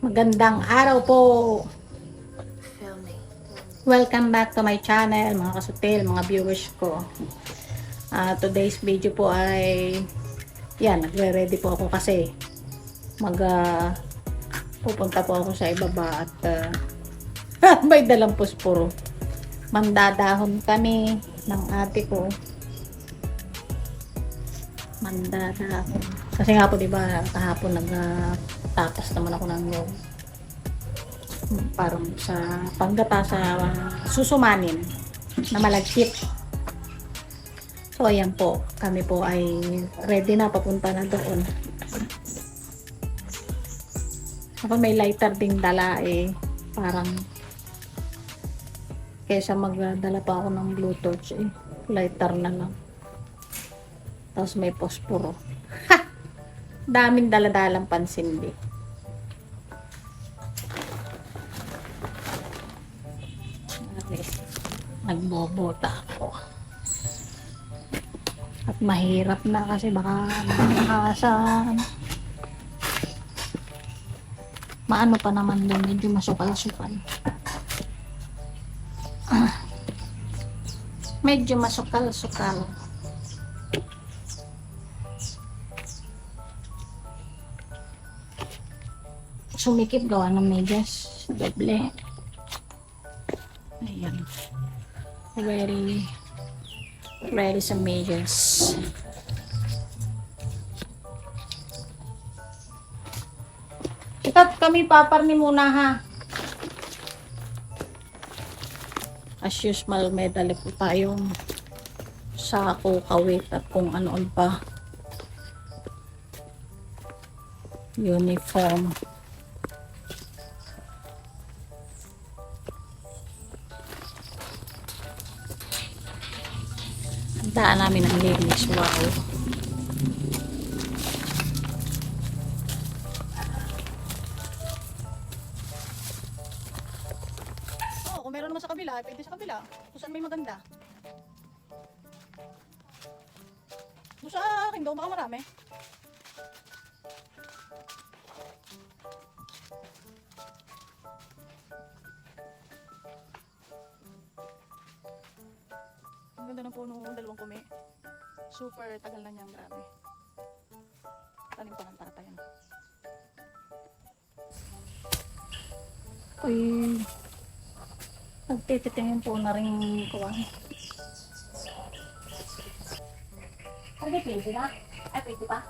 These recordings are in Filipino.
Magandang araw po. Welcome back to my channel, mga kasutil, mga viewers ko. Today's video po ay nagre-ready po ako kasi mag pupunta po ako sa ibaba at may dalang puspuro. Mandadahon kami ng ate ko. Mandadahon. Kasi nga po, 'di ba, kahapon nagtatas naman ako ng loob. Parang sa panggata sa susumanin na malagkit. So ayan po, kami po ay ready na, papunta na doon. Ako may lighter ding dala parang kaysa magdala pa ako ng blue torch lighter na lang. Tapos may posporo. Ha! Daming daladalang pansindi. Nagbobota ako. At mahirap na kasi baka maano pa naman doon, medyo masukal-sukal. Medyo masukal-sukal. Sumikip gawa ng medyas. Doble. Ayan. Ready sa medyas. Ikat kami paparni muna ha. As usual, may dali po tayong sako, kawit at kung ano pa. Uniform. Daan namin ang linis. Wow. Kung meron naman sa kabila, pwede sa kabila. Kung saan may maganda. Kung sa akin daw, baka marami. Ang ganda ng puno, dalawang kumi. Super tagal na niya, grabe. Tanim pa ng tatay. Uy, nagtititingin po na rin kuwan. Ay, pwede na? Ay, pwede pa?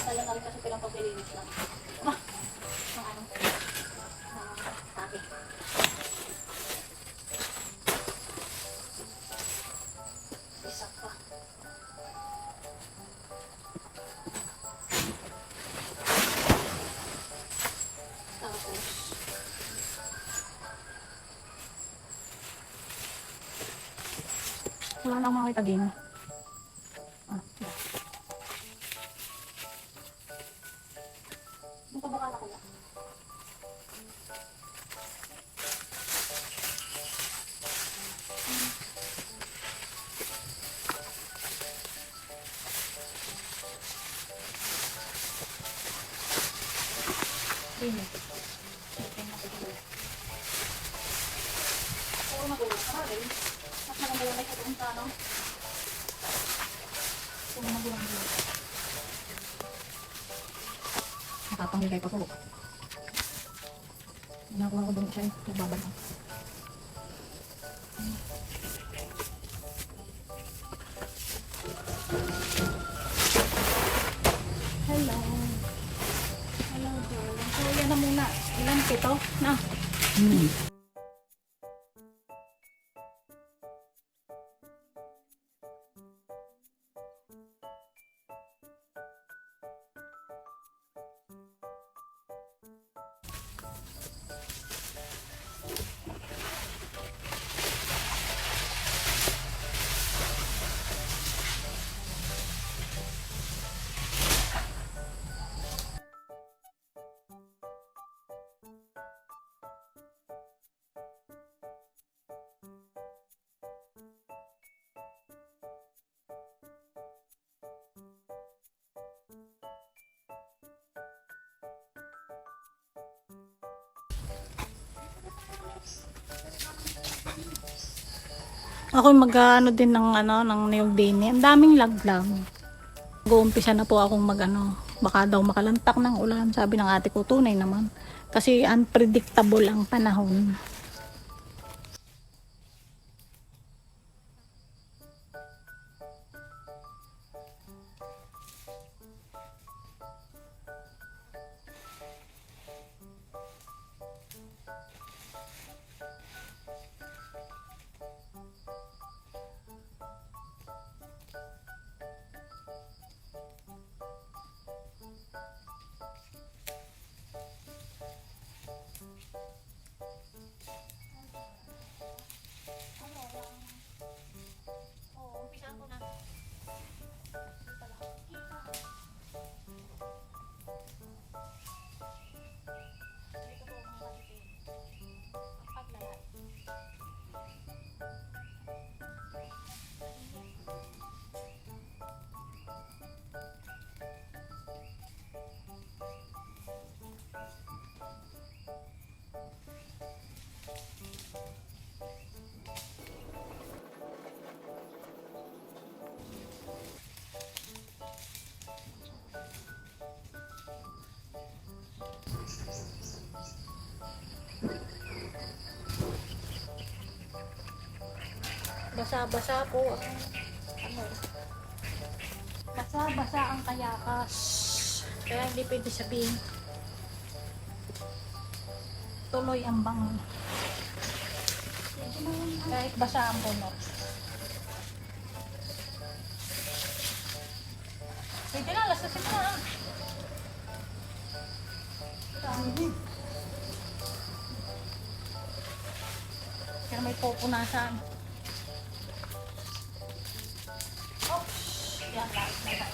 Talagang kasi silang paglilinis lang. Ang ano? Tabi. Isa pa. Tapos wala lang makita din. Mukha na kuya. Ini. Oo, magulo ka rin. Mas maganda yung may katunta, no? Oo, magulo. Nakapanghigay pa po. Nakuha ko doon siya. Nagbabad ako. Hello. Hello, darling. So, yan na muna. Ilan kito? Na. Ako mag-ano din ng ng niyog din. Ang daming laglag. Mag-uumpisa na po akong baka daw makalantak ng ulan. Sabi ng ate ko, tunay naman. Kasi unpredictable ang panahon. Basa-basa po ang basa-basa ang kayakas. Kaya hindi pwede sabihin tuloy ang bangon. Kahit basa ang puno. Pwede na, lasasin mo na. Kaya may pupunasan. Yan lang.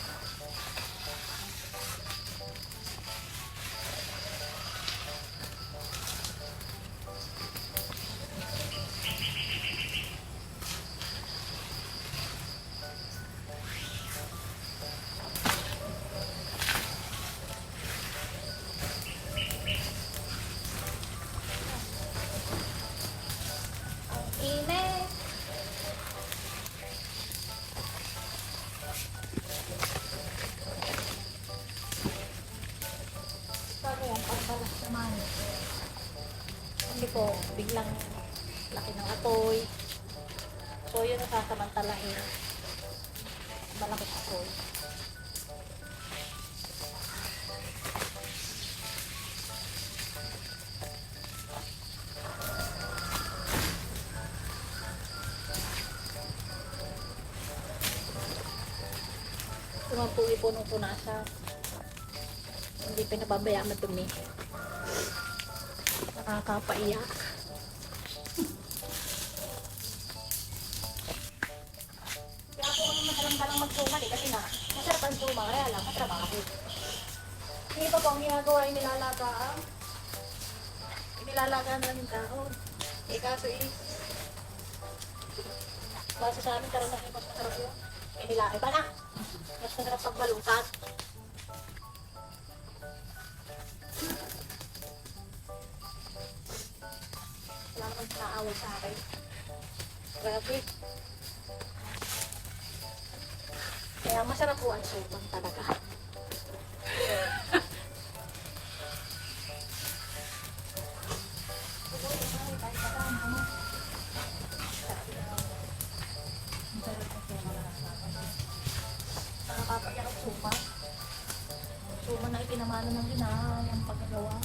Init. Pagbalas naman. Hindi po, biglang laki ng apoy. So, yun ang sasamantalahin. Malaki ng apoy. Ito po ipunong-punasan. Hindi pinababayaan madumi. Nakakapaiyak. Kaya ako kung madalang-dalang magsumal kasi masarap ang suma. Kaya lang, matrabaho. Yung iba po ang ginagawa ay nilalagaan na ng dahon. Eh kaso base sa amin karanasan mas masarap yun. Iba na. Mas masarap pagbalutan. Wala naman naawal sa akin. Grabe. Kaya masarap po ang supang talaga. Nakakapagyan ang suma. Suma na ipinamano ng ina yung paggagawa.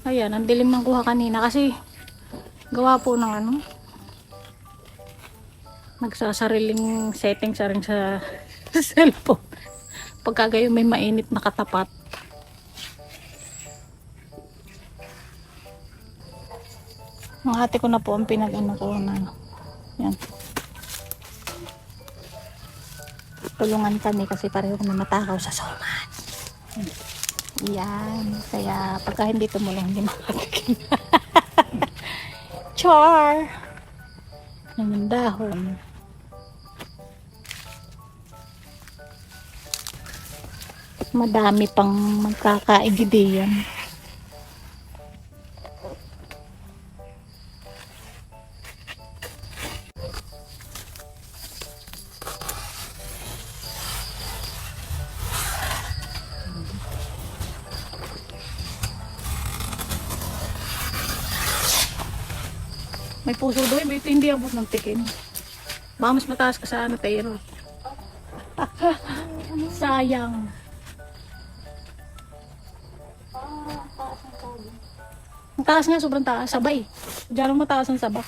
Ayan, ang dilim ng kuha kanina kasi gawa po ng ano, nagsasariling setting sa rin sa cellphone. Pagka gayon may mainit na katapat. Ang ate ko na po ang pinag-ano ko na yan. Tulungan kami kasi pareho kami matakaw sa soman. Yan. Kaya pagka hindi tumulong, hindi makatikin. Char! Yan yung dahon. Madami pang magkakaigidi yan. May puso doon, ito hindi abot ng tikin. Baka mas mataas ka sa ano, Tero. Sayang. Ang taas nga, sobrang taas. Sabay. Diyan ang mataas ang saba.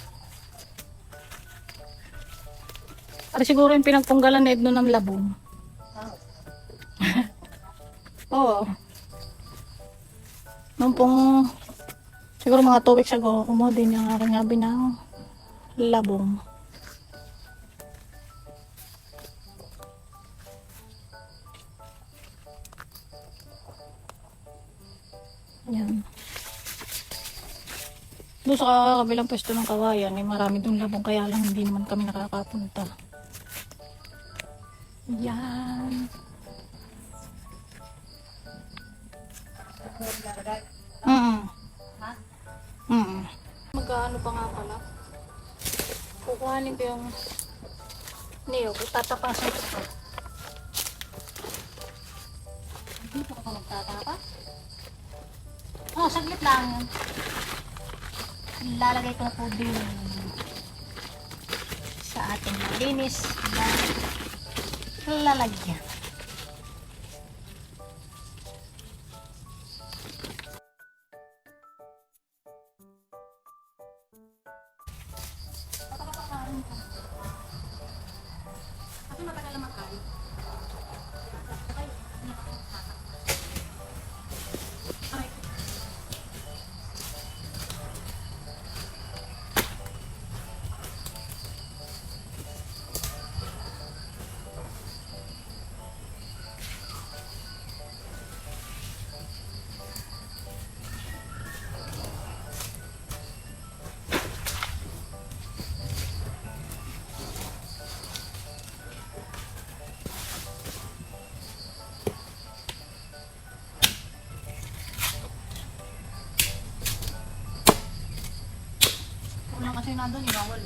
Para siguro yung pinagpunggalan na Edno ng labong. Oo. Nung pong siguro mga 2 weeks ago, kumuha din yung aking habi ng labong. Yan. Doon sa kabilang pwesto ng kawayan, may marami doon labong, kaya lang hindi naman kami nakakapunta. Yan. Mag-ano pa nga pala. Kukuhanin ko yung niyog. Itatapasan ko pa. Dito ko pa magtatapas. Oh, saglit lang. Lalagay ko na po din sa ating malinis na lalagyan. Kasi matagal na makain. Kasi nandun, bawal.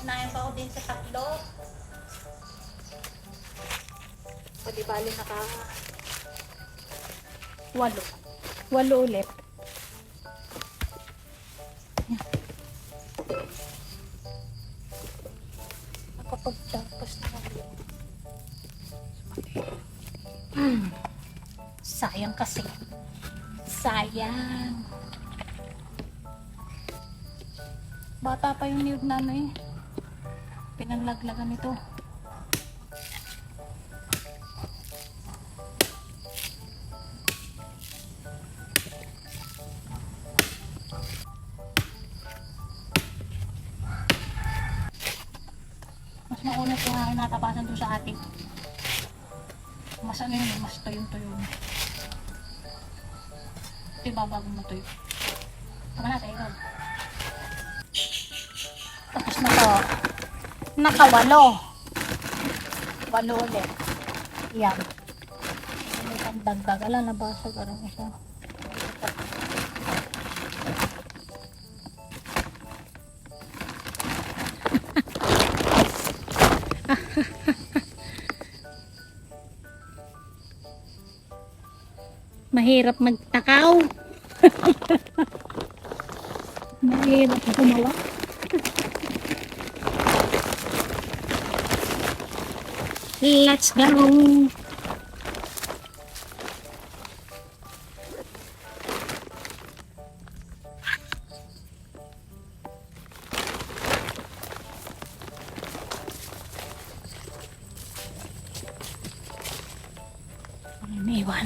Inayan pa ako din sa tatlo. O di bali naka 8. 8 ulit. Nakapagtapos na ako. Sayang kasi. Sayang. Bata pa yung niyog na pinanlaglagan ito. Mas mauna ito nga natapasan doon sa atin. Mas ano yun, mas tuyong-tuyo. Ito yung babagong na tuyo. Tama natin, ikaw. Tapos na to. Naka-8. 8 ulit. Yan. May pangdagdag. Ala, nabasag. Arang isa. Mahirap magtakaw. Mahirap gumawa. Let's go. May iwan.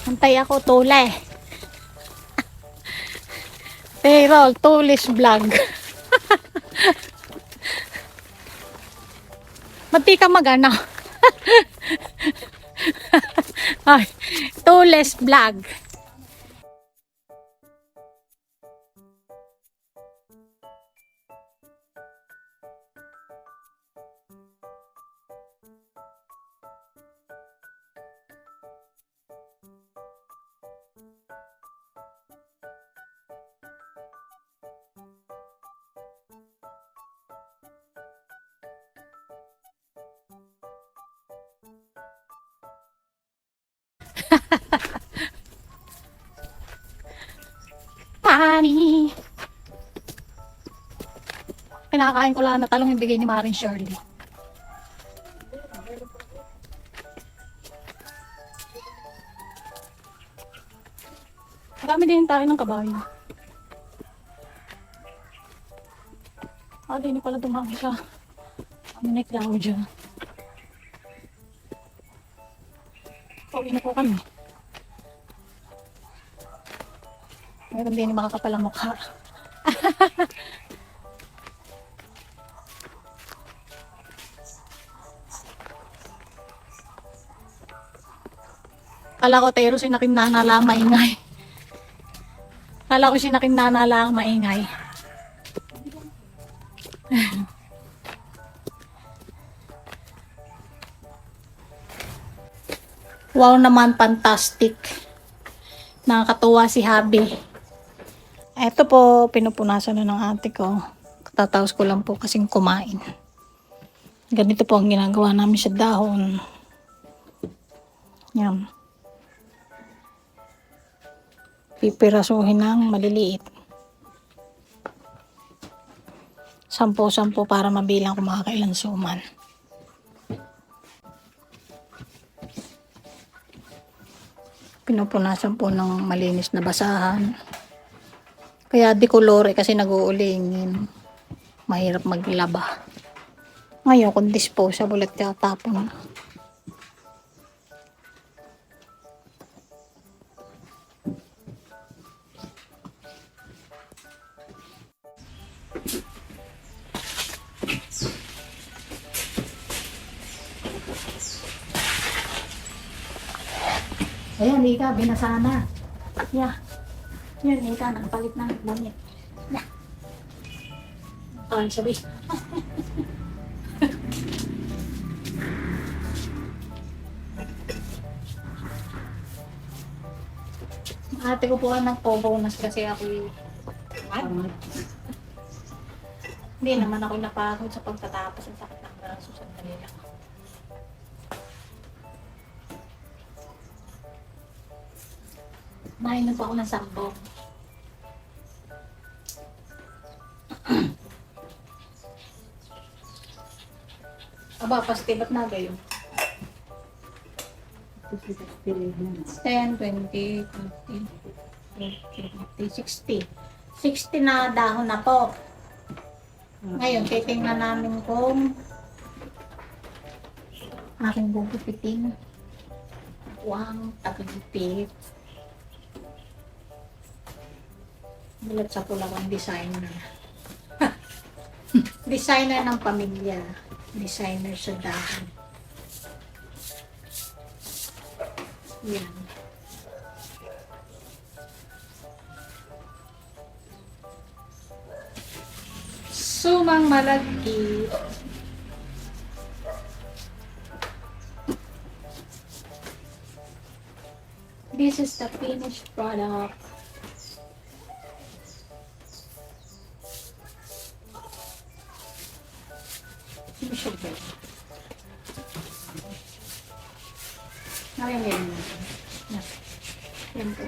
Antay ako tule. Pero tulis vlog. Mati ka magana. Ay, tulis vlog. Pani. Pinakain ko lang na talong ibigay ni Maring Shirley. Marami din tayo ng kabayo. Hindi pala dumami siya. Ang neklaw dyan. Pauwi na po kami. Meron din yung makakapalang mukha. Kala ko tayo sinakinanala maingay. Kala ko sinakinanala maingay. Wow naman, fantastic. Nakakatuwa si Habi. Ito po, pinupunasan na ng ate ko. Katataos ko lang po kasing kumain. Ganito po ang ginagawa namin sa dahon. Yan. Pipirasuhin ng maliliit. 10 para mabilang kung makakailan suman. Pinupunasan po ng malinis na basahan. Kaya dekolore kasi nag-uulingin. Mahirap maglaba. Ngayon kung disposable at tatapon. Ayan, Ika, binasa na. Yeah. Yan, Ika, nagpalit na ng damit. Yeah. Ay, sabi. Ate ko po ang nagpo-bonus kasi ako hindi naman ako napagod sa pagtatapos ang sakit ng braso sa kanila. Nainom pa ako ng sambong. Aba, positive na gayon. 10, 20, 20, 60. 60 na dahon na po. Ngayon, titingnan namin kung aking gugupitin. Ang tagagupit. Bulat sa pulakang designer. Designer ng pamilya. Designer sa dahon. Yan. Sumang malagkit. This is the finished product. Finished ba? Ayan, yan. Yan po.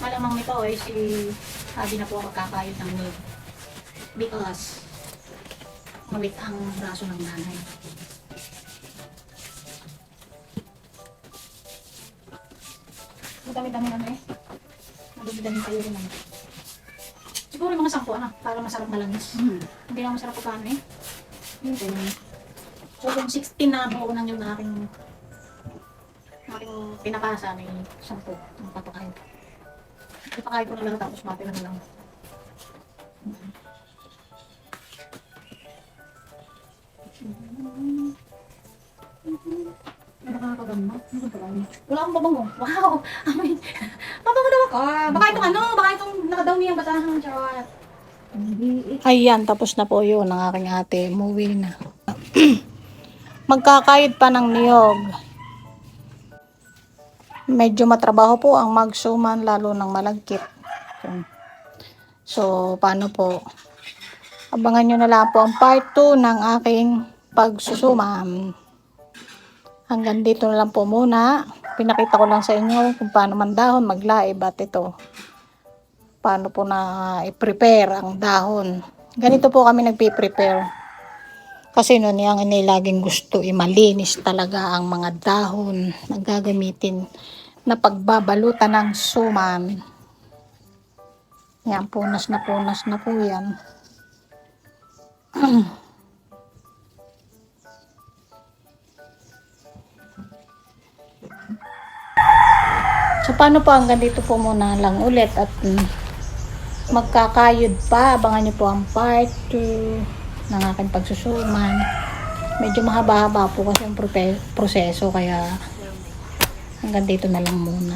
Malamang nito ay si sabi na po magkakayod ng milk because mawit ang braso ng nanay. Madami-dami naman eh. Madami-dami kayo rin naman. Siguro yung mga 10 ano, para masarap malangis. Hindi na masarap pagkaan eh. So kung 16 na buo nang yung aking pinakasa may 10 ang papakain. Ipakain ko na lang tapos matira na lang. Nakakaganda. Wala akong babango. Wow! Amoy. Mabango daw ako. Baka itong baka itong nakadaumi ang basahan. Charot. Ayan, tapos na po yun ang aking ate. Umuwi na. Magkakayod pa ng niyog. Medyo matrabaho po ang magsuman lalo ng malagkit. So, paano po? Abangan nyo na lang po ang part 2 ng aking pagsusuman. Hanggang dito na lang po muna. Pinakita ko lang sa inyo kung paano man dahon maglaib at ito. Paano po na i-prepare ang dahon. Ganito po kami nagpi-prepare. Kasi noon yung inilaging gusto malinis talaga ang mga dahon na gagamitin na pagbabalutan ng suman. Yan, punas na po yan. So, paano po hanggang dito po muna lang ulit at magkakayod pa. Abangan nyo po ang part 2 ng aking pagsusuman. Medyo mahaba-haba po kasi ang proseso kaya hanggang dito na lang muna.